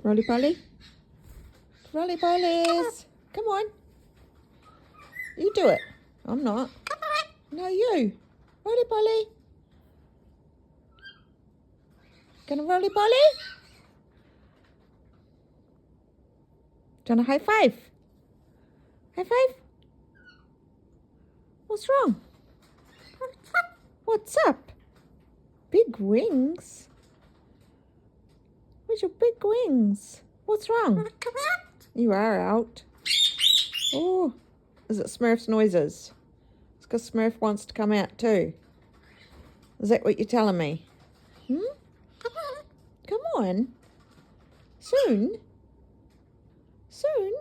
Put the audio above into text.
Roly-poly? Roly-polies! Come on. You do it. I'm not. No, you. Roly-poly. Gonna roly-poly? Do you want a high five? High five? What's wrong? What's up? Big wings? Where's your big wings? What's wrong? You are out. Oh, is it Smurf's noises? It's because Smurf wants to come out too. Is that what you're telling me? Come on. Soon? Soon?